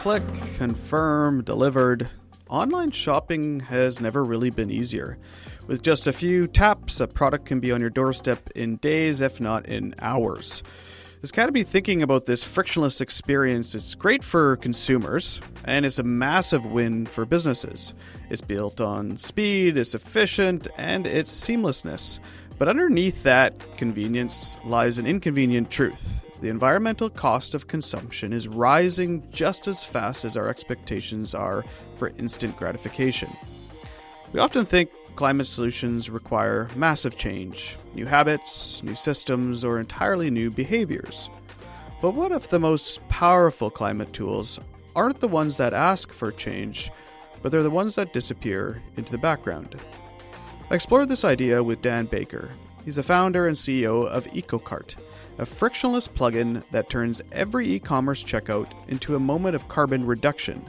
click, confirm, delivered. Online shopping has never really been easier. With just a few taps, a product can be on your doorstep in days, if not in hours. It's got to be thinking about this frictionless experience. It's great for consumers, and it's a massive win for businesses. It's built on speed, it's efficient, and its seamlessness. But underneath that convenience lies an inconvenient truth. The environmental cost of consumption is rising just as fast as our expectations are for instant gratification. We often think climate solutions require massive change, new habits, new systems, or entirely new behaviors. But what if the most powerful climate tools aren't the ones that ask for change, but they're the ones that disappear into the background? I explored this idea with Dane Baker. He's the founder and CEO of EcoCart, a frictionless plugin that turns every e-commerce checkout into a moment of carbon reduction.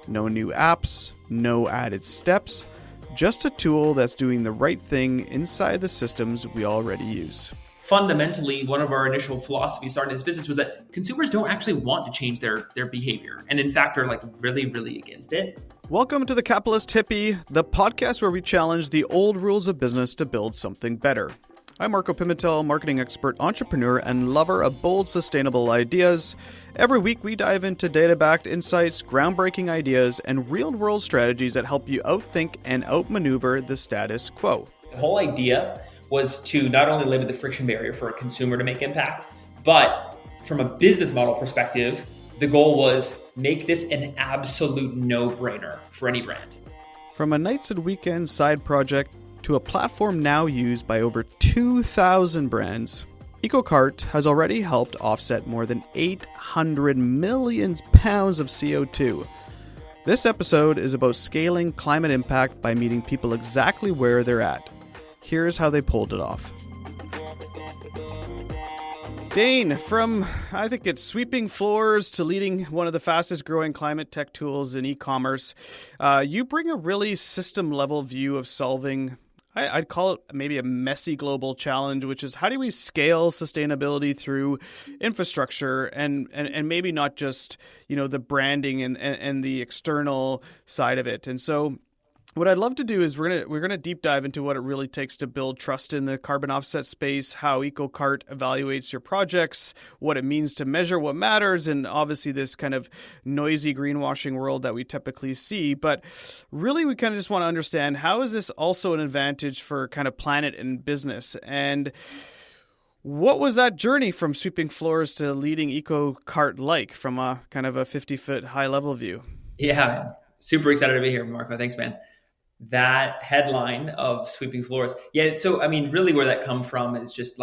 No new apps, no added steps, just a tool that's doing the right thing inside the systems we already use. Fundamentally, one of our initial philosophies starting this business was that consumers don't actually want to change their behavior. And in fact, are really, really against it. Welcome to the Capitalist Hippie, the podcast where we challenge the old rules of business to build something better. I'm Marco Pimentel, marketing expert, entrepreneur, and lover of bold, sustainable ideas. Every week, we dive into data-backed insights, groundbreaking ideas, and real-world strategies that help you outthink and outmaneuver the status quo. The whole idea was to not only limit the friction barrier for a consumer to make impact, but from a business model perspective, the goal was make this an absolute no-brainer for any brand. From a nights and weekends side project to a platform now used by over 2,000 brands, EcoCart has already helped offset more than 800 million pounds of CO2. This episode is about scaling climate impact by meeting people exactly where they're at. Here's how they pulled it off. Dane, from I think it's sweeping floors to leading one of the fastest growing climate tech tools in e-commerce, you bring a really system level view of solving, I'd call it maybe a messy global challenge, which is how do we scale sustainability through infrastructure and maybe not just, the branding and the external side of it. And so what I'd love to do is we're gonna deep dive into what it really takes to build trust in the carbon offset space, how EcoCart evaluates your projects, what it means to measure what matters, and obviously this kind of noisy greenwashing world that we typically see. But really, we kind of just want to understand, how is this also an advantage for kind of planet and business? And what was that journey from sweeping floors to leading EcoCart like, from a kind of a 50-foot high level view? Yeah, man. Super excited to be here, Marco. Thanks, man. That headline of sweeping floors. Yeah. So, really where that come from is just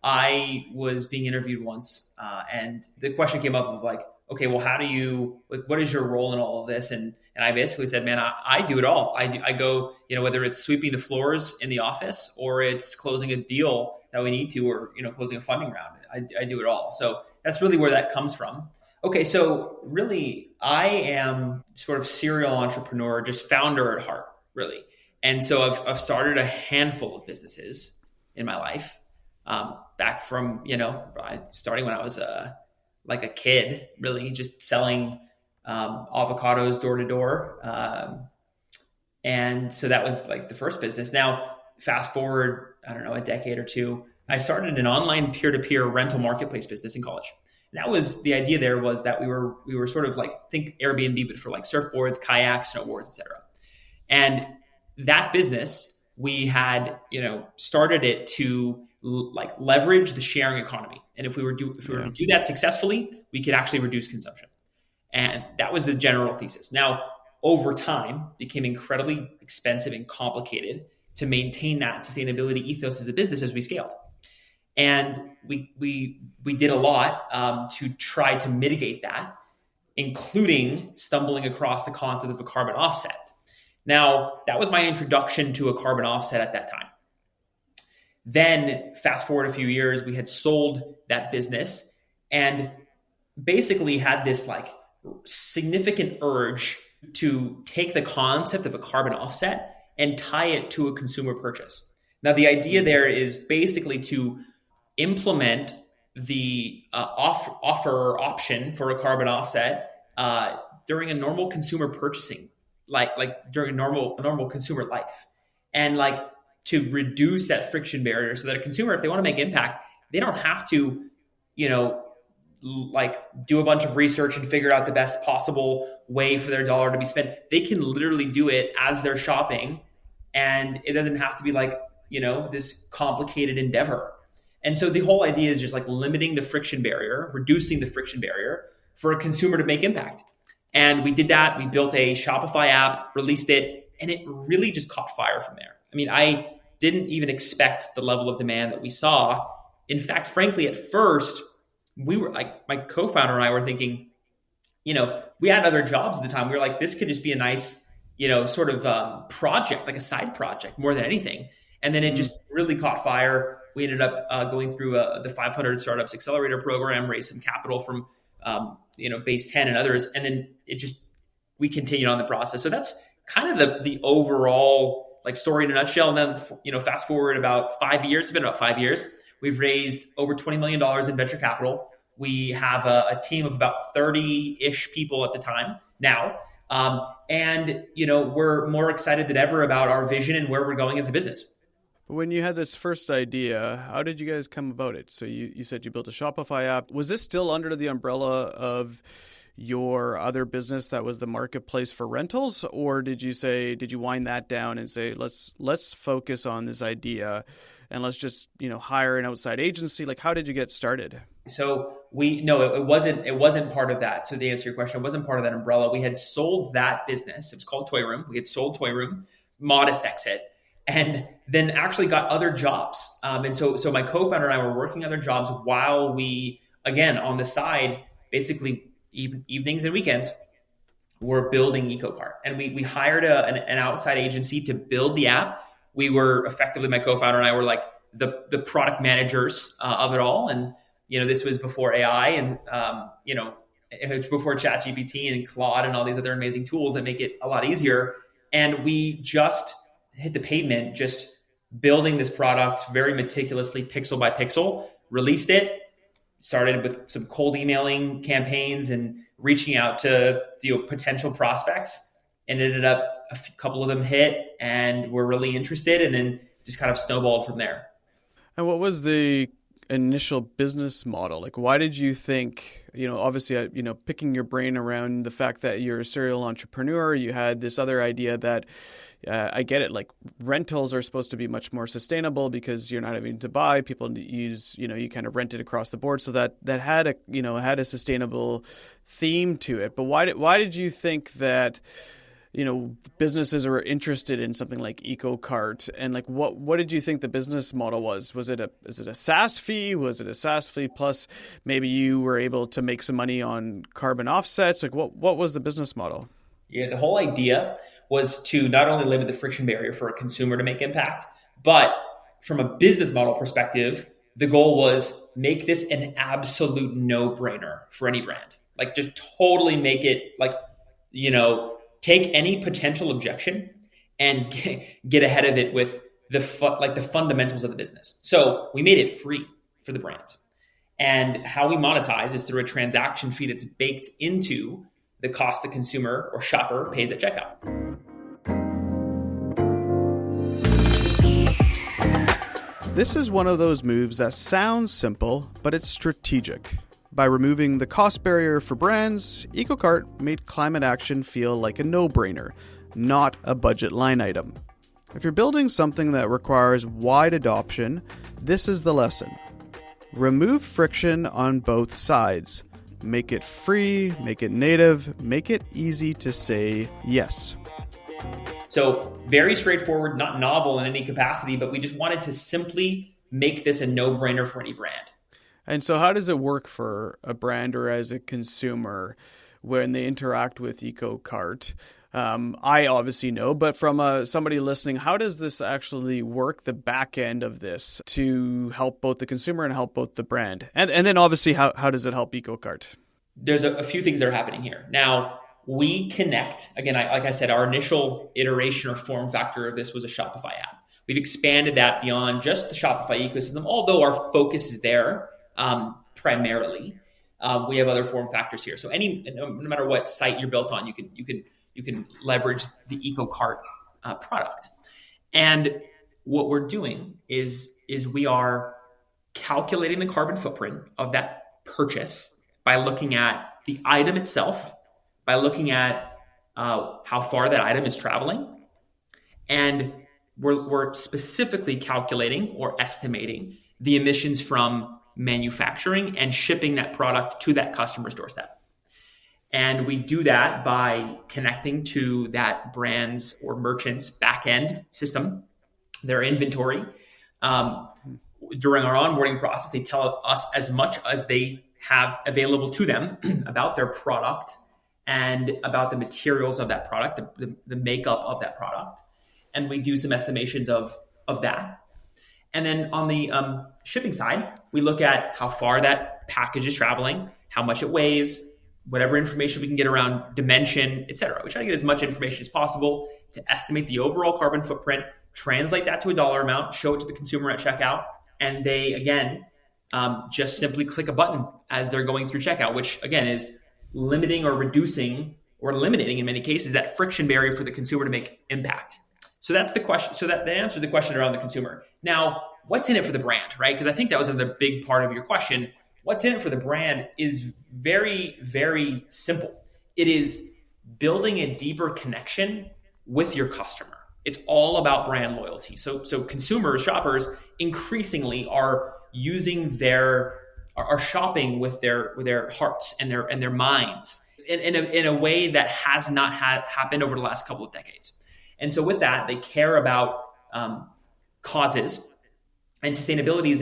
I was being interviewed once and the question came up of okay, well, how do you, what is your role in all of this? And I basically said, man, I do it all. I go, whether it's sweeping the floors in the office or it's closing a deal that we need to, or, closing a funding round, I do it all. So that's really where that comes from. Okay. So really, I am sort of serial entrepreneur, just founder at heart. Really. And so I've started a handful of businesses in my life, back from, starting when I was a kid, really just selling avocados door to door. And so that was the first business. Now, fast forward, I don't know, a decade or two, I started an online peer-to-peer rental marketplace business in college. And that was the idea there, was that we were sort of think Airbnb, but for surfboards, kayaks, snowboards, etc. And that business, we had, started it to leverage the sharing economy. And if we were to do that successfully, we could actually reduce consumption. And that was the general thesis. Now, over time, it became incredibly expensive and complicated to maintain that sustainability ethos as a business as we scaled. And we did a lot to try to mitigate that, including stumbling across the concept of a carbon offset. Now, that was my introduction to a carbon offset at that time. Then fast forward a few years, we had sold that business and basically had this significant urge to take the concept of a carbon offset and tie it to a consumer purchase. Now, the idea there is basically to implement the offer option for a carbon offset during a normal consumer purchasing, like during a normal consumer life, and like to reduce that friction barrier so that a consumer, if they want to make impact, they don't have to, like do a bunch of research and figure out the best possible way for their dollar to be spent. They can literally do it as they're shopping, and it doesn't have to be like, this complicated endeavor. And so the whole idea is just like limiting the friction barrier, reducing the friction barrier for a consumer to make impact. And we did that. We built a Shopify app, released it, and it really just caught fire from there. I mean, I didn't even expect the level of demand that we saw. In fact, frankly, at first, we were like, my co-founder and I were thinking, we had other jobs at the time. We were like, this could just be a nice, sort of project, like a side project more than anything. And then it just really caught fire. We ended up going through the 500 Startups Accelerator program, raised some capital from, Base 10 and others. And then we continued on the process. So that's kind of the overall like story in a nutshell. And then, fast forward about 5 years, it's been about 5 years. We've raised over $20 million in venture capital. We have a team of about 30-ish people at the time now. And we're more excited than ever about our vision and where we're going as a business. When you had this first idea, how did you guys come about it? So you said you built a Shopify app. Was this still under the umbrella of your other business that was the marketplace for rentals? Or did you wind that down and say, let's focus on this idea and let's just, hire an outside agency? Like, how did you get started? So it wasn't part of that. So to answer your question, it wasn't part of that umbrella. We had sold that business. It was called Toy Room. We had sold Toy Room, modest exit, and then actually got other jobs. And so my co-founder and I were working other jobs while we, again, on the side, basically evenings and weekends, were building EcoCart. And we hired an outside agency to build the app. We were effectively, my co-founder and I were like the product managers of it all. And, this was before AI and, it was before ChatGPT and Claude and all these other amazing tools that make it a lot easier. And we just hit the pavement, just building this product very meticulously, pixel by pixel, released it, started with some cold emailing campaigns and reaching out to potential prospects, and ended up a couple of them hit and were really interested, and then just kind of snowballed from there. And what was the initial business model? Like, why did you think, obviously, picking your brain around the fact that you're a serial entrepreneur, you had this other idea that, I get it, like rentals are supposed to be much more sustainable because you're not having to buy, people use, you kind of rent it across the board. So that had a sustainable theme to it. But why did you think that, businesses are interested in something like EcoCart? And like, what did you think the business model was? Is it a SaaS fee? Was it a SaaS fee plus maybe you were able to make some money on carbon offsets? Like, what was the business model? Yeah, the whole idea was to not only limit the friction barrier for a consumer to make impact, but from a business model perspective, the goal was make this an absolute no-brainer for any brand. Like, just totally make it like, take any potential objection and get ahead of it with the fundamentals of the business. So we made it free for the brands. And how we monetize is through a transaction fee that's baked into the cost the consumer or shopper pays at checkout. This is one of those moves that sounds simple, but it's strategic. By removing the cost barrier for brands, EcoCart made climate action feel like a no-brainer, not a budget line item. If you're building something that requires wide adoption, this is the lesson. Remove friction on both sides. Make it free, make it native, make it easy to say yes. So very straightforward, not novel in any capacity, but we just wanted to simply make this a no-brainer for any brand. And so how does it work for a brand or as a consumer when they interact with EcoCart? I obviously know, but from somebody listening, how does this actually work, the back end of this, to help both the consumer and help both the brand? And then obviously, how does it help EcoCart? There's a few things that are happening here. Now, we connect, again, like I said, our initial iteration or form factor of this was a Shopify app. We've expanded that beyond just the Shopify ecosystem, although our focus is there primarily. We have other form factors here. So no matter what site you're built on, you can leverage the EcoCart product. And what we're doing is we are calculating the carbon footprint of that purchase by looking at the item itself, by looking at how far that item is traveling, and we're specifically calculating or estimating the emissions from manufacturing and shipping that product to that customer's doorstep. And we do that by connecting to that brand's or merchant's back-end system, their inventory. During our onboarding process, they tell us as much as they have available to them about their product and about the materials of that product, the makeup of that product. And we do some estimations of that. And then on the shipping side, we look at how far that package is traveling, how much it weighs, whatever information we can get around dimension, et cetera. We try to get as much information as possible to estimate the overall carbon footprint, translate that to a dollar amount, show it to the consumer at checkout. And they, again, just simply click a button as they're going through checkout, which, again, is limiting or reducing or eliminating, in many cases, that friction barrier for the consumer to make impact. So that's the question. So that answers the question around the consumer. Now, what's in it for the brand, right? Because I think that was another big part of your question. What's in it for the brand is very, very simple. It is building a deeper connection with your customer. It's all about brand loyalty. So consumers, shoppers, increasingly are shopping with their hearts and their minds in a way that has not happened over the last couple of decades. And so with that, they care about causes, and sustainability is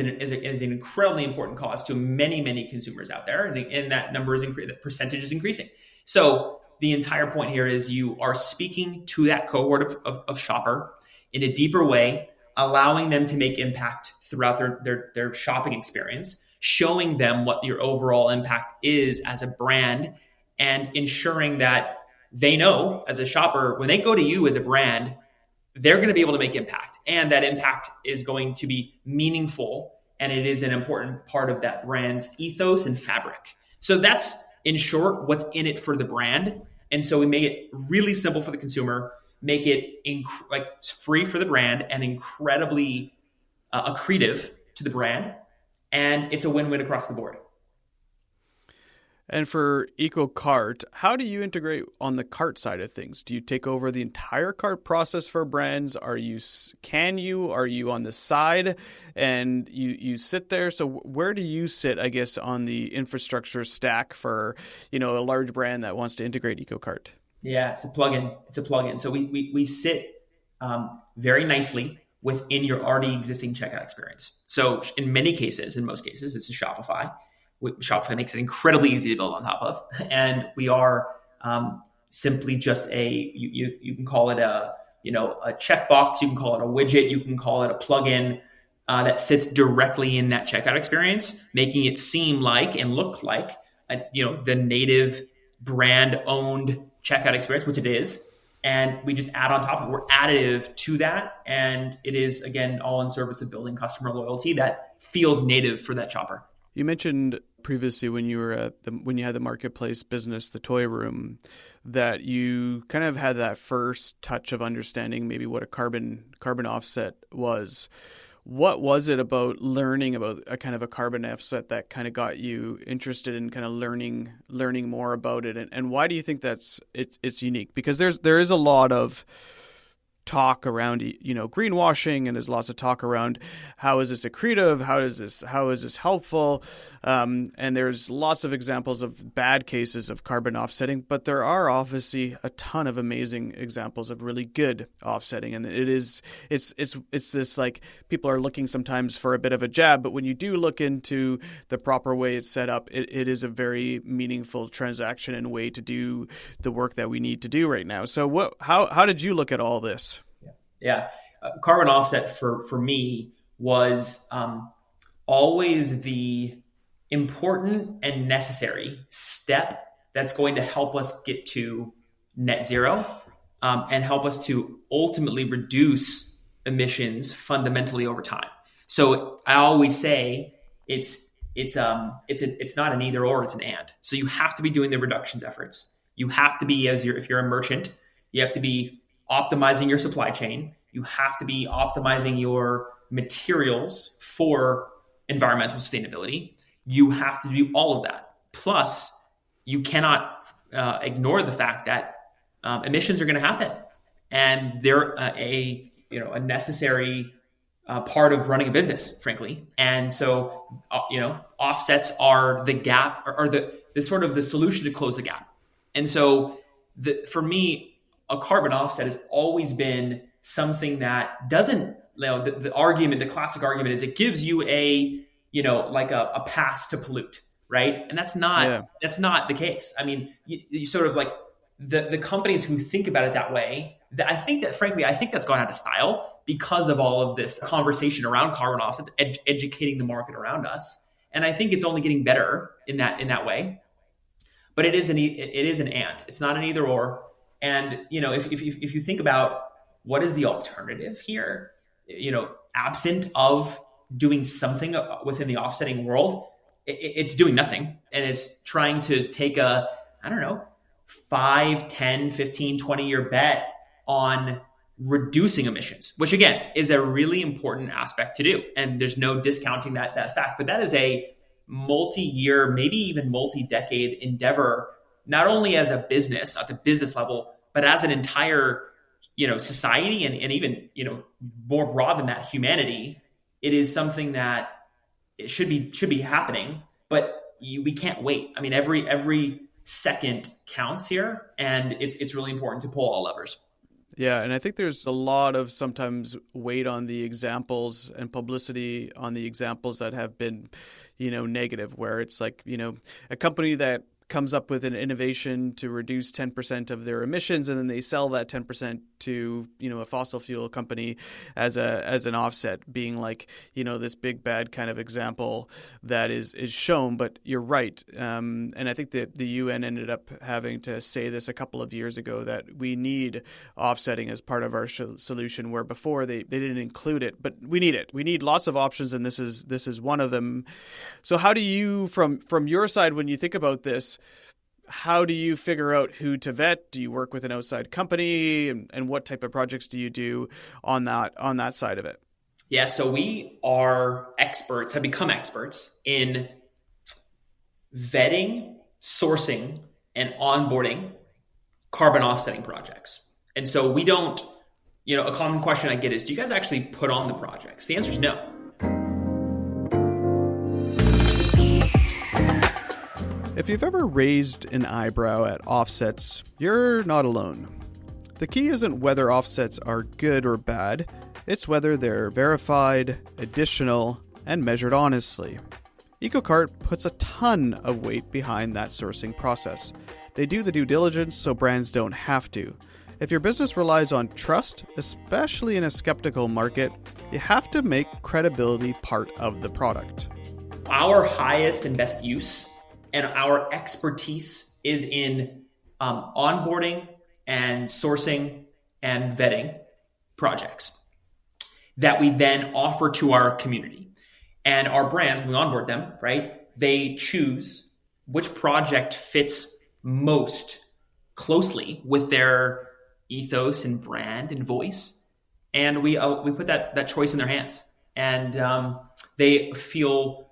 an incredibly important cause to many, many consumers out there. And that number that percentage is increasing. So the entire point here is you are speaking to that cohort of shopper in a deeper way, allowing them to make impact throughout their shopping experience, showing them what your overall impact is as a brand, and ensuring that they know as a shopper, when they go to you as a brand, they're going to be able to make impact. And that impact is going to be meaningful. And it is an important part of that brand's ethos and fabric. So that's, in short, what's in it for the brand. And so we make it really simple for the consumer, make it free for the brand and incredibly accretive to the brand. And it's a win-win across the board. And for EcoCart, how do you integrate on the cart side of things? Do you take over the entire cart process for brands? Are you on the side and you sit there? So where do you sit, I guess, on the infrastructure stack for, a large brand that wants to integrate EcoCart? Yeah, it's a plugin. So we sit very nicely within your already existing checkout experience. So in most cases, it's a Shopify. Shopify makes it incredibly easy to build on top of. And we are simply just you can call it a checkbox, you can call it a widget, you can call it a plugin that sits directly in that checkout experience, making it seem like and look like the native brand owned checkout experience, which it is. And we just add on top of it. We're additive to that. And it is, again, all in service of building customer loyalty that feels native for that shopper. You mentioned previously when you were when you had the marketplace business, the toy room, that you kind of had that first touch of understanding maybe what a carbon offset was. What was it about learning about a kind of a carbon offset that kind of got you interested in kind of learning more about it, and why do you think it's unique? Because there is a lot of talk around greenwashing, and there's lots of talk around how is this accretive, how is this helpful, and there's lots of examples of bad cases of carbon offsetting, but there are obviously a ton of amazing examples of really good offsetting, and it's this, like, people are looking sometimes for a bit of a jab, but when you do look into the proper way it's set up, it is a very meaningful transaction and way to do the work that we need to do right now. So how did you look at all this? Yeah. Carbon offset for me was always the important and necessary step that's going to help us get to net zero and help us to ultimately reduce emissions fundamentally over time. So I always say it's it's not an either or, it's an and. So you have to be doing the reductions efforts. You have to be, if you're a merchant, you have to be optimizing your supply chain. You have to be optimizing your materials for environmental sustainability. You have to do all of that. Plus, you cannot ignore the fact that emissions are going to happen, and they're a necessary part of running a business, frankly. And so, offsets are the gap, or the sort of the solution to close the gap. And so, for me, a carbon offset has always been something that doesn't, the classic argument is it gives you a pass to pollute, right? And that's not the case. I mean, you sort of like the companies who think about it that way, I think that's gone out of style because of all of this conversation around carbon offsets, educating the market around us. And I think it's only getting better in that way. But it is an and. It's not an either or. And if you think about what is the alternative here, absent of doing something within the offsetting world, it's doing nothing. And it's trying to take a, 5, 10, 15, 20-year bet on reducing emissions, which again is a really important aspect to do. And there's no discounting that fact, but that is a multi-year, maybe even multi-decade endeavor, not only as a business at the business level, but as an entire, society and even, more broad than that, humanity. It is something that it should be happening, but we can't wait. I mean, every second counts here, and it's really important to pull all levers. Yeah, and I think there's a lot of sometimes weight on the examples and publicity on the examples that have been, negative, where it's like, a company that comes up with an innovation to reduce 10% of their emissions, and then they sell that 10% to, a fossil fuel company as an offset, being like, this big bad kind of example that is shown. But you're right. And I think that the UN ended up having to say this a couple of years ago, that we need offsetting as part of our solution, where before they didn't include it, but we need it. We need lots of options, and this is one of them. So how do you, from your side, when you think about this, how do you figure out who to vet? Do you work with an outside company, and what type of projects do you do on that side of it? Yeah, so we have become experts in vetting, sourcing, and onboarding carbon offsetting projects. And so we don't, a common question I get is, do you guys actually put on the projects? The answer is no. If you've ever raised an eyebrow at offsets, you're not alone. The key isn't whether offsets are good or bad, it's whether they're verified, additional, and measured honestly. EcoCart puts a ton of weight behind that sourcing process. They do the due diligence so brands don't have to. If your business relies on trust, especially in a skeptical market, you have to make credibility part of the product. Our highest and best use and our expertise is in onboarding and sourcing and vetting projects that we then offer to our community. And our brands, when we onboard them, right, they choose which project fits most closely with their ethos and brand and voice. And we put that choice in their hands. And they feel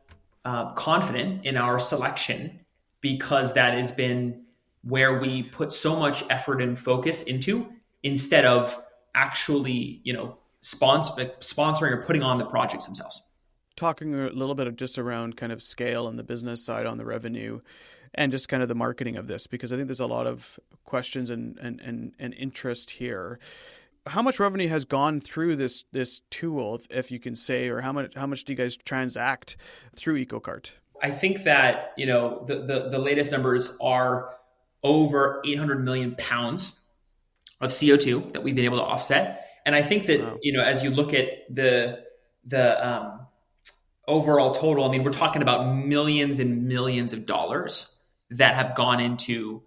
confident in our selection, because that has been where we put so much effort and focus into, instead of actually, sponsoring or putting on the projects themselves. Talking a little bit of just around kind of scale and the business side on the revenue, and just kind of the marketing of this, because I think there's a lot of questions and interest here. How much revenue has gone through this tool, if you can say, or how much do you guys transact through EcoCart? I think that the latest numbers are over 800 million pounds of CO2 that we've been able to offset, and I think that wow. As you look at the overall total, I mean, we're talking about millions and millions of dollars that have gone into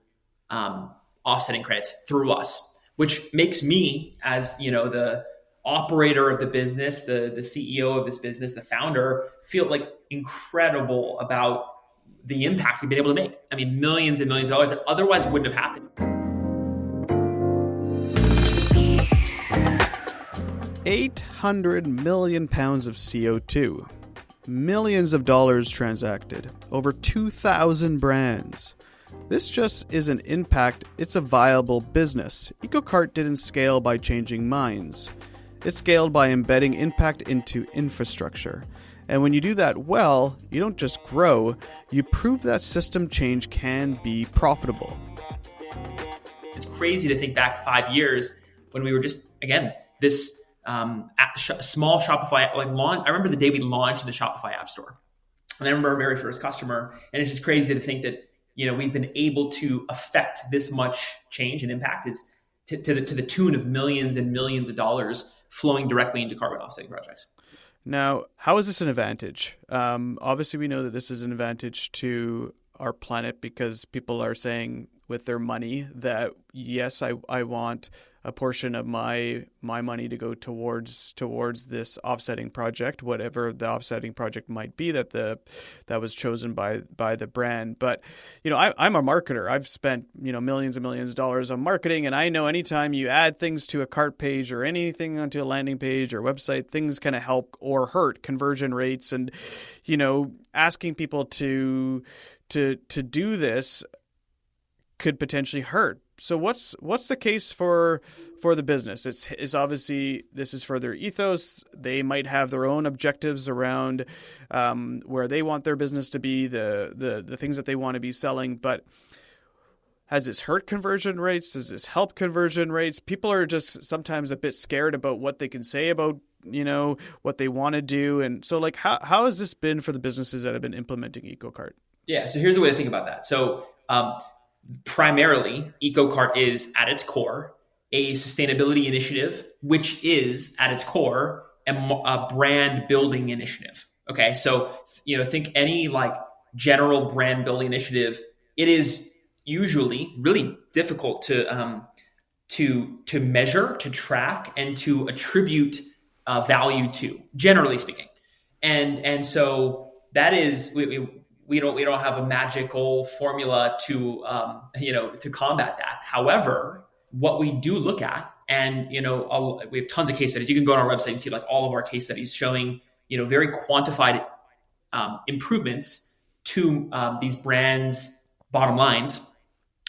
offsetting credits through us, which makes me, as the operator of the business, the CEO of this business, the founder, feel like incredible about the impact we've been able to make. I mean, millions and millions of dollars that otherwise wouldn't have happened. 800 million pounds of CO2, millions of dollars transacted, over 2,000 brands. This just isn't impact, it's a viable business. EcoCart didn't scale by changing minds. It scaled by embedding impact into infrastructure. And when you do that well, you don't just grow, you prove that system change can be profitable. It's crazy to think back 5 years when we were just, again, this small Shopify, I remember the day we launched the Shopify App Store. And I remember our very first customer. And it's just crazy to think that, we've been able to affect this much change and impact is to the tune of millions and millions of dollars flowing directly into carbon offsetting projects. Now, how is this an advantage? Obviously, we know that this is an advantage to our planet because people are saying with their money that, yes, I want a portion of my money to go towards this offsetting project, whatever the offsetting project might be that was chosen by the brand. But, I'm a marketer. I've spent, millions and millions of dollars on marketing. And I know anytime you add things to a cart page or anything onto a landing page or website, things kind of help or hurt conversion rates. And, asking people to do this could potentially hurt. So what's the case for the business? It's obviously this is for their ethos. They might have their own objectives around where they want their business to be, the things that they want to be selling. But has this hurt conversion rates? Does this help conversion rates? People are just sometimes a bit scared about what they can say about what they want to do. And so how has this been for the businesses that have been implementing EcoCart? Yeah. So here's the way to think about that. So primarily, EcoCart is at its core a sustainability initiative, which is at its core a brand building initiative. Okay, so think any general brand building initiative. It is usually really difficult to measure, to track, and to attribute value to, generally speaking, and so that is we don't have a magical formula to combat that. However, what we do look at, and we have tons of case studies. You can go on our website and see all of our case studies showing very quantified improvements to these brands' bottom lines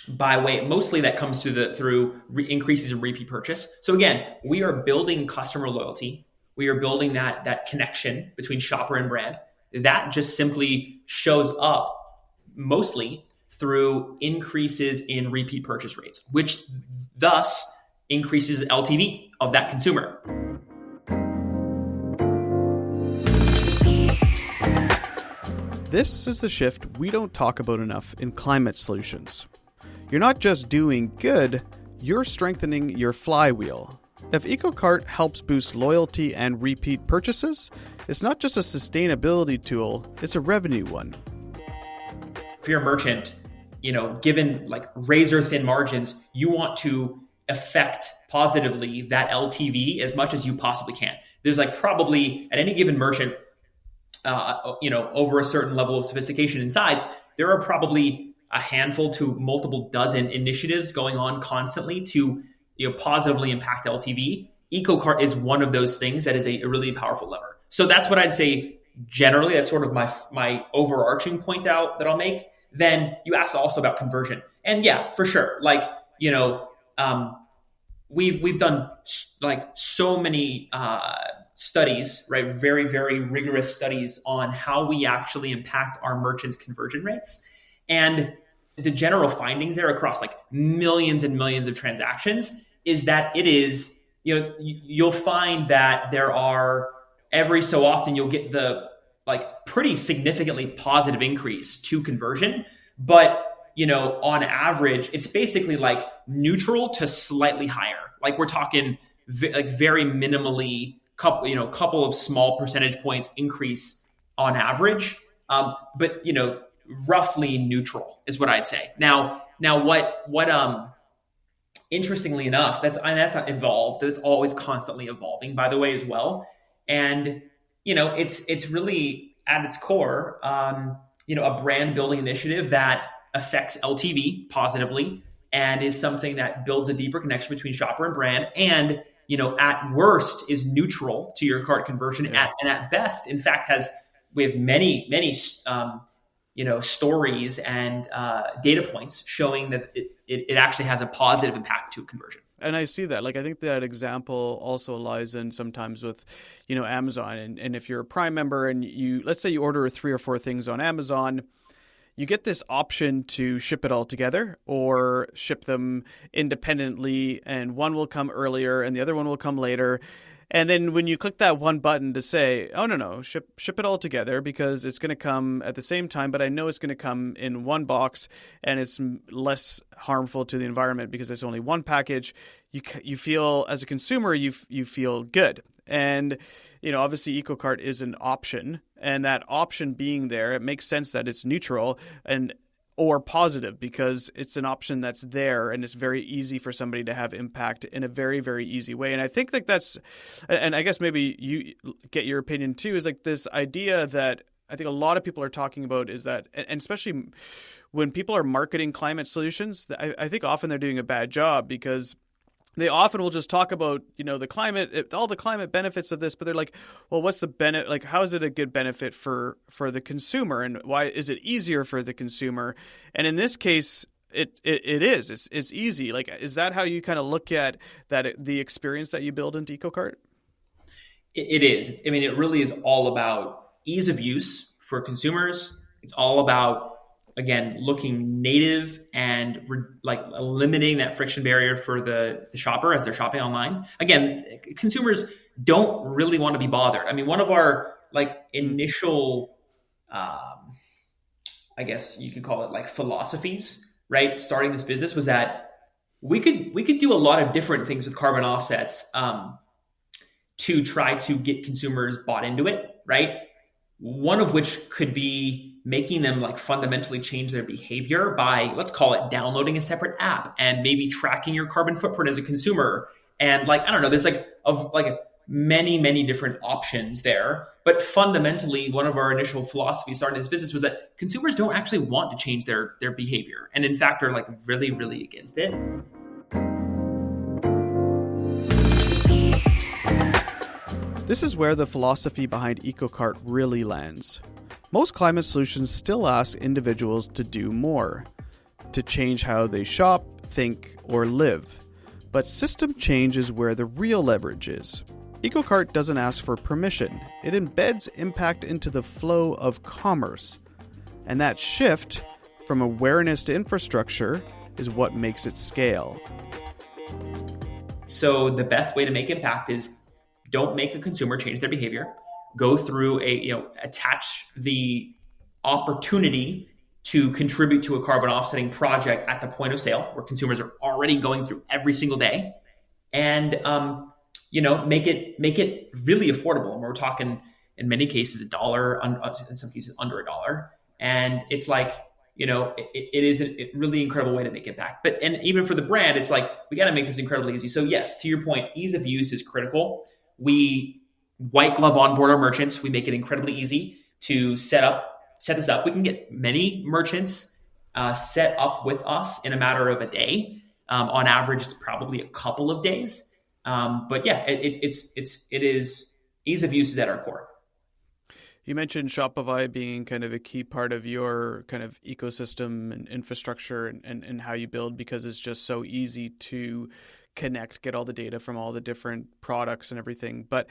by way mostly that comes through increases in repeat purchase. So again, we are building customer loyalty. We are building that connection between shopper and brand. That just simply shows up mostly through increases in repeat purchase rates, which thus increases LTV of that consumer. This is the shift we don't talk about enough in climate solutions. You're not just doing good, you're strengthening your flywheel. If EcoCart helps boost loyalty and repeat purchases, it's not just a sustainability tool, it's a revenue one. If you're a merchant, given razor thin margins, you want to affect positively that LTV as much as you possibly can. There's probably at any given merchant, over a certain level of sophistication and size, there are probably a handful to multiple dozen initiatives going on constantly to positively impact LTV. EcoCart is one of those things that is a really powerful lever. So that's what I'd say generally. That's sort of my overarching point that I'll make. Then you asked also about conversion. And yeah, for sure. We've done so many studies, right? Very, very rigorous studies on how we actually impact our merchants' conversion rates. And the general findings there across millions and millions of transactions is that it is, you'll find that there are every so often you'll get the pretty significantly positive increase to conversion. But, on average, it's basically neutral to slightly higher. We're talking very minimally couple of small percentage points increase on average. But, roughly neutral is what I'd say. Now what interestingly enough, that's not evolved. That's always constantly evolving, by the way, as well. And it's really at its core, a brand building initiative that affects LTV positively and is something that builds a deeper connection between shopper and brand. And at worst is neutral to your cart conversion. Yeah. And at best, in fact, we have many stories and data points showing that it actually has a positive impact to conversion. And I see that. Like, I think that example also lies in sometimes with, Amazon. And if you're a Prime member and let's say you order 3 or 4 things on Amazon, you get this option to ship it all together or ship them independently, and one will come earlier and the other one will come later. And then when you click that one button to say, oh, no, ship it all together because it's going to come at the same time, but I know it's going to come in one box and it's less harmful to the environment because it's only one package, you feel, as a consumer, you feel good. And, obviously EcoCart is an option, and that option being there, it makes sense that it's neutral or positive because it's an option that's there and it's very easy for somebody to have impact in a very, very easy way. And I think and I guess maybe you get your opinion too, is like this idea that I think a lot of people are talking about is that, and especially when people are marketing climate solutions, I think often they're doing a bad job because they often will just talk about, the climate, all the climate benefits of this, but they're like, well, what's the benefit? Like, how is it a good benefit for the consumer, and why is it easier for the consumer? And in this case, it is. It's easy. Like, is that how you kind of look at that, the experience that you build into EcoCart? It is. I mean, it really is all about ease of use for consumers. It's all about, again, looking native and eliminating that friction barrier for the shopper as they're shopping online. Again, consumers don't really want to be bothered. I mean, one of our initial, I guess you could call it philosophies, right? Starting this business was that we could do a lot of different things with carbon offsets to try to get consumers bought into it, right? One of which could be making them fundamentally change their behavior by, let's call it, downloading a separate app and maybe tracking your carbon footprint as a consumer. And I don't know, there's many different options there. But fundamentally, one of our initial philosophies starting this business was that consumers don't actually want to change their behavior. And in fact, are really, really against it. This is where the philosophy behind EcoCart really lands. Most climate solutions still ask individuals to do more, to change how they shop, think, or live. But system change is where the real leverage is. EcoCart doesn't ask for permission. It embeds impact into the flow of commerce. And that shift from awareness to infrastructure is what makes it scale. So the best way to make impact is don't make a consumer change their behavior. Go through attach the opportunity to contribute to a carbon offsetting project at the point of sale where consumers are already going through every single day, and make it really affordable. And we're talking in many cases $1, in some cases under $1, and it's it is a really incredible way to make impact. And even for the brand, it's we got to make this incredibly easy. So yes, to your point, ease of use is critical. We white glove onboard our merchants. We make it incredibly easy to set this up. We can get many merchants set up with us in a matter of a day. On average, it's probably a couple of days. But yeah, it is ease of use is at our core. You mentioned Shopify being kind of a key part of your kind of ecosystem and infrastructure and how you build, because it's just so easy to connect, get all the data from all the different products and everything. But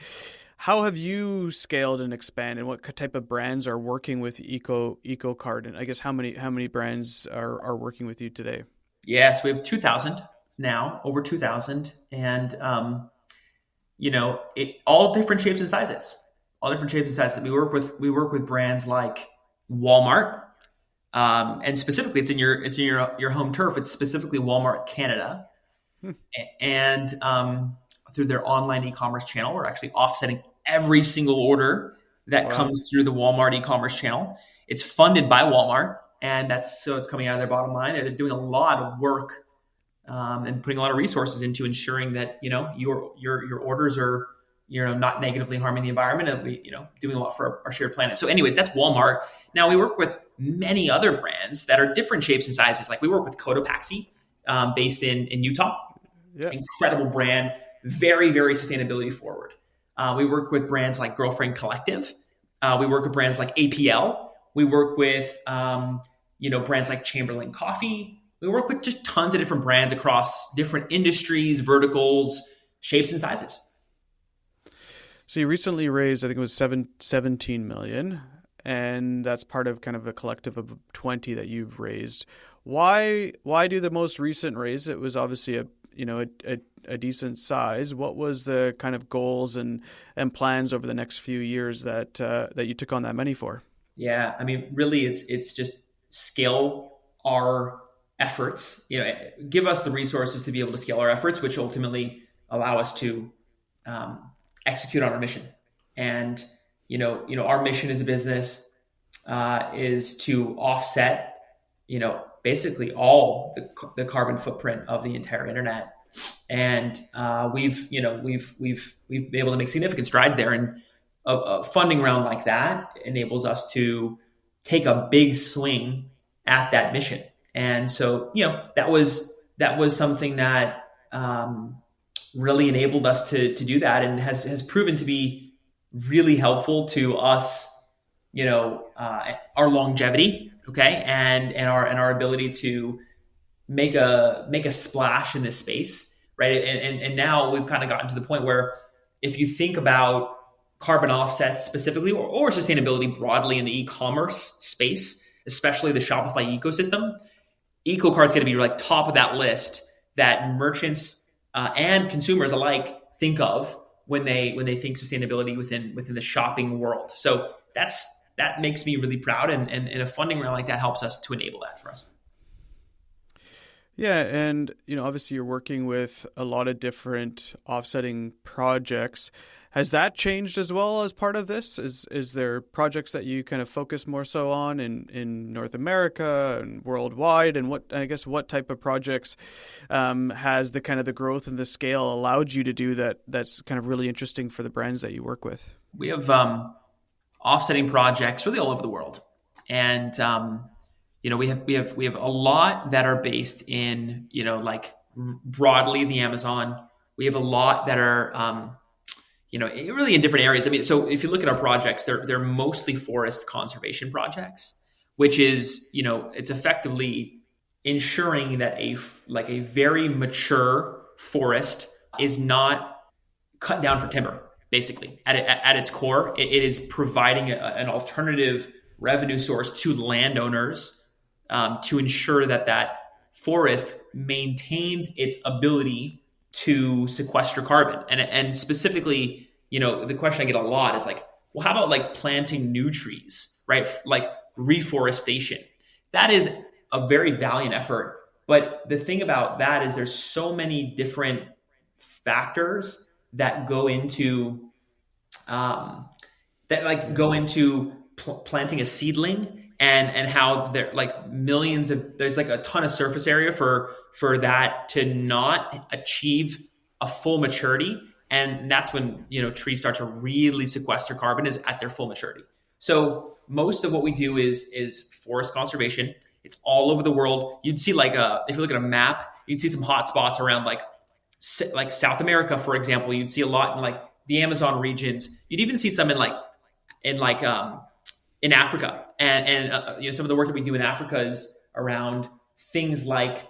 how have you scaled and expanded? What type of brands are working with EcoCart? And I guess how many brands are working with you today? Yes, we have 2,000 now, over 2,000. And, all different shapes and sizes. We work with brands like Walmart, and specifically, it's in your home turf. It's specifically Walmart Canada, and through their online e-commerce channel, we're actually offsetting every single order that comes through the Walmart e-commerce channel. It's funded by Walmart, and it's coming out of their bottom line. And they're doing a lot of work and putting a lot of resources into ensuring that, your orders are, not negatively harming the environment, and doing a lot for our shared planet. So anyways, that's Walmart. Now we work with many other brands that are different shapes and sizes. Like we work with Cotopaxi, based in Utah. Yeah. Incredible brand, very, very sustainability forward. We work with brands like Girlfriend Collective. We work with brands like APL. We work with, brands like Chamberlain Coffee. We work with just tons of different brands across different industries, verticals, shapes, and sizes. So you recently raised, I think it was 17 million, and that's part of kind of a collective of 20 that you've raised. Why do the most recent raise? It was obviously a decent size. What was the kind of goals and plans over the next few years that you took on that money for? Yeah, I mean, really, it's just scale our efforts. Give us the resources to be able to scale our efforts, which ultimately allow us to execute on our mission. And our mission as a business is to offset, basically all the carbon footprint of the entire internet. And we've been able to make significant strides there. And a funding round like that enables us to take a big swing at that mission. And so, that was something that really enabled us to do that, and has proven to be really helpful to us, our longevity, okay, and our ability to make a splash in this space, right? And now we've kind of gotten to the point where if you think about carbon offsets specifically, or sustainability broadly in the e-commerce space, especially the Shopify ecosystem, EcoCart's going to be like top of that list that merchants and consumers alike think of when they think sustainability within the shopping world. So that makes me really proud, and a funding round like that helps us to enable that for us. Yeah, and obviously you're working with a lot of different offsetting projects. Has that changed as well as part of this? Is there projects that you kind of focus more so on in North America and worldwide? And what type of projects has the kind of the growth and the scale allowed you to do that's kind of really interesting for the brands that you work with? We have offsetting projects really all over the world. And we have a lot that are based in, like broadly the Amazon. We have a lot that are really in different areas. I mean, so if you look at our projects, they're mostly forest conservation projects, which is, it's effectively ensuring that a very mature forest is not cut down for timber. Basically, at its core, it is providing an alternative revenue source to landowners to ensure that forest maintains its ability to sequester carbon. And specifically, the question I get a lot is like, well, how about like planting new trees, right? Like reforestation. That is a very valiant effort. But the thing about that is there's so many different factors that go into planting a seedling, and how there like there's like a ton of surface area for that to not achieve a full maturity. And that's when, trees start to really sequester carbon, is at their full maturity. So most of what we do is forest conservation. It's all over the world. You'd see if you look at a map, you'd see some hot spots around like South America, for example. You'd see a lot in like the Amazon regions. You'd even see some in Africa. And some of the work that we do in Africa is around things like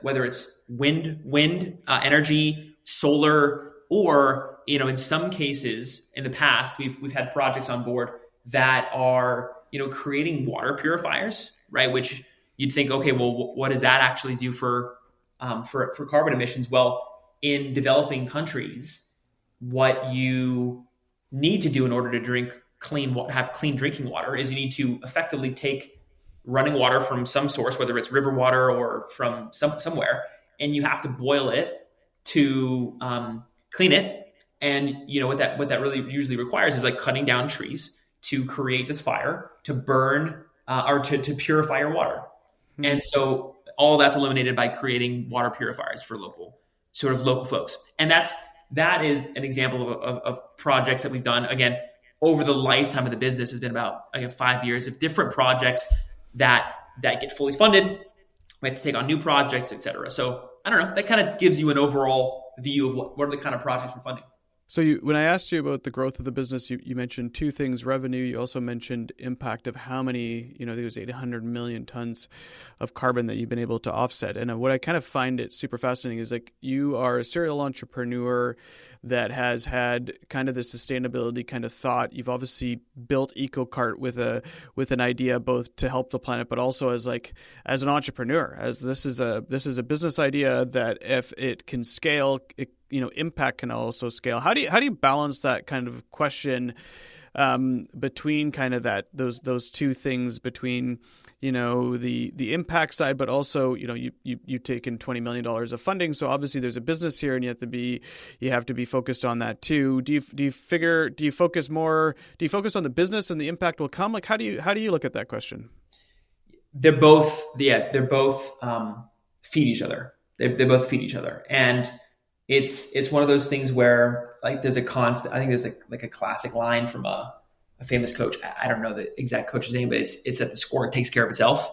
whether it's wind energy, solar, or in some cases in the past we've had projects on board that are creating water purifiers, right? Which you'd think, okay, well, what does that actually do for carbon emissions? Well, in developing countries, what you need to do in order to have clean drinking water is you need to effectively take running water from some source, whether it's river water or from somewhere, and you have to boil it to clean it. And what that really usually requires is like cutting down trees to create this fire to burn or to purify your water. Mm-hmm. And so all that's eliminated by creating water purifiers for local folks. And that is an example of projects that we've done. Again, over the lifetime of the business has been about 5 years of different projects that get fully funded. We have to take on new projects, et cetera. So I don't know, that kind of gives you an overall view of what are the kind of projects we're funding. So when I asked you about the growth of the business, you mentioned two things: revenue. You also mentioned impact of how many, I think it was 800 million tons of carbon that you've been able to offset. And what I kind of find it super fascinating is like you are a serial entrepreneur that has had kind of the sustainability kind of thought. You've obviously built EcoCart with an idea both to help the planet, but also as an entrepreneur, as this is a business idea that if it can scale, impact can also scale. How do you balance that kind of question between kind of those two things, between the impact side, but also you've taken $20 million of funding, so obviously there's a business here, and you have to be focused on that too. Do you focus on the business and the impact will come? Like how do you look at that question? They're both feed each other. They both feed each other, and it's one of those things where like there's a constant. I think there's like a classic line from a famous coach. I don't know the exact coach's name, but it's that the score takes care of itself.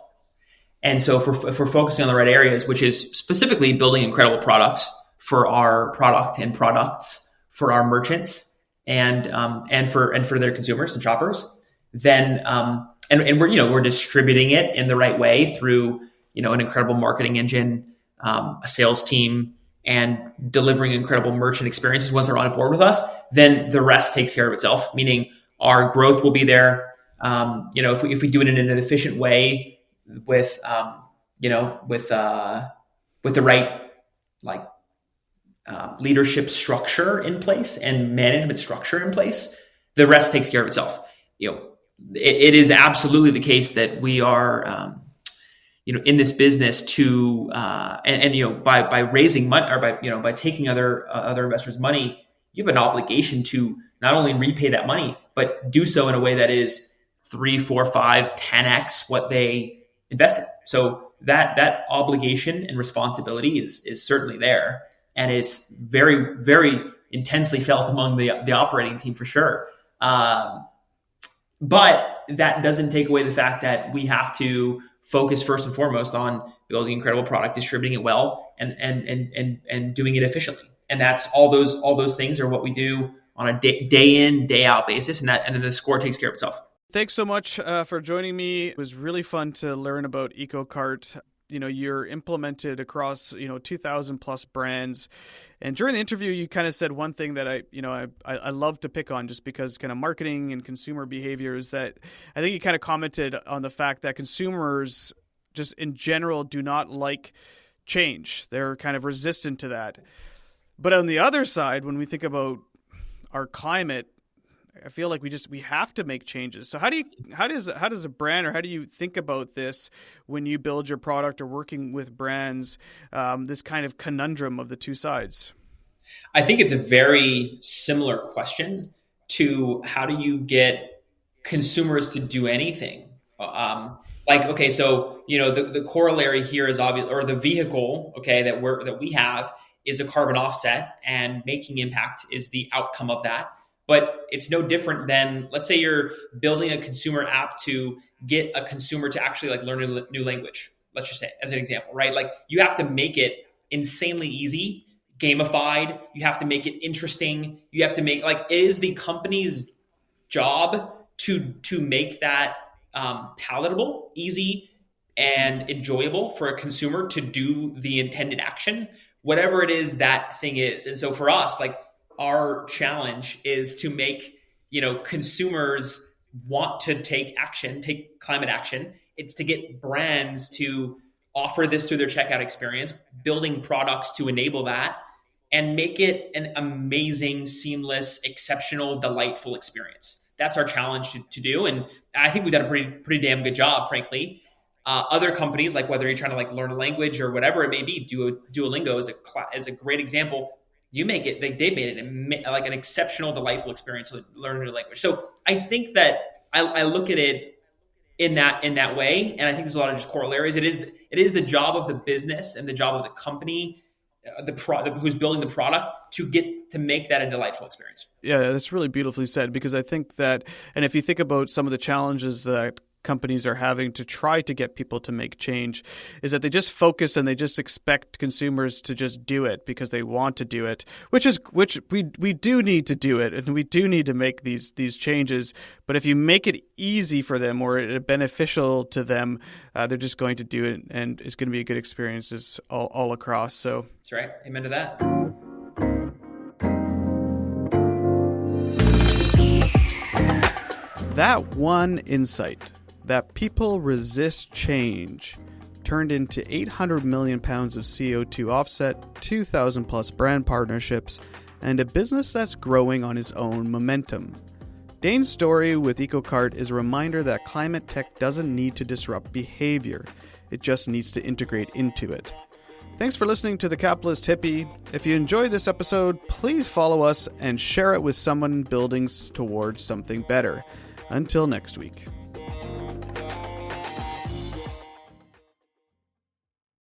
And so if we're focusing on the right areas, which is specifically building incredible products for our product and products for our merchants and for their consumers and shoppers, then and we're distributing it in the right way through an incredible marketing engine, a sales team, and delivering incredible merchant experiences once they're on board with us, then the rest takes care of itself, meaning our growth will be there. If we do it in an efficient way with the right leadership structure in place and management structure in place, the rest takes care of itself. It is absolutely the case that we are in this business to by raising money or by taking other investors' money, you have an obligation to not only repay that money, but do so in a way that is 3, 4, 5, 10x what they invested. So that obligation and responsibility is certainly there, and it's very, very intensely felt among the operating team for sure. But that doesn't take away the fact that we have to focus first and foremost on building incredible product, distributing it well, and doing it efficiently. And that's all those things are what we do on a day in, day out basis, and then the score takes care of itself. Thanks so much for joining me. It was really fun to learn about EcoCart. You're implemented across 2,000 plus brands, and during the interview, you kind of said one thing that I love to pick on, just because kind of marketing and consumer behaviors. That I think you kind of commented on the fact that consumers just in general do not like change. They're kind of resistant to that. But on the other side, when we think about our climate, I feel like we have to make changes. So how does a brand, or how do you think about this when you build your product or working with brands, this kind of conundrum of the two sides? I think it's a very similar question to how do you get consumers to do anything? The corollary here is obvious, or the vehicle, that we have is a carbon offset, and making impact is the outcome of that. But it's no different than, let's say you're building a consumer app to get a consumer to actually learn a new language. Let's just say, as an example, right? Like you have to make it insanely easy, gamified. You have to make it interesting. You have to make it is the company's job to make that palatable, easy, and enjoyable for a consumer to do the intended action, whatever it is that thing is. And so for us, our challenge is to make, consumers want to take climate action. It's to get brands to offer this through their checkout experience, building products to enable that, and make it an amazing, seamless, exceptional, delightful experience. That's our challenge to do. And I think we've done a pretty damn good job, frankly. Other companies, whether you're trying to learn a language or whatever it may be, Duolingo is a great example. You make it, they made it an exceptional, delightful experience to learn a new language. So I think that I look at it in that way. And I think there's a lot of just corollaries. It is the job of the business and the job of the company, who's building the product, to make that a delightful experience. Yeah, that's really beautifully said, because I think that, and if you think about some of the challenges that companies are having to try to get people to make change, is that they just focus and they just expect consumers to just do it because they want to do it, which we do need to do it, and we do need to make these changes. But if you make it easy for them or beneficial to them, they're just going to do it, and it's going to be a good experience all across. So that's right. Amen to that. That one insight, that people resist change, turned into 800 million pounds of CO2 offset, 2,000 plus brand partnerships, and a business that's growing on its own momentum. Dane's story with EcoCart is a reminder that climate tech doesn't need to disrupt behavior. It just needs to integrate into it. Thanks for listening to The Capitalist Hippie. If you enjoyed this episode, please follow us and share it with someone building towards something better. Until next week.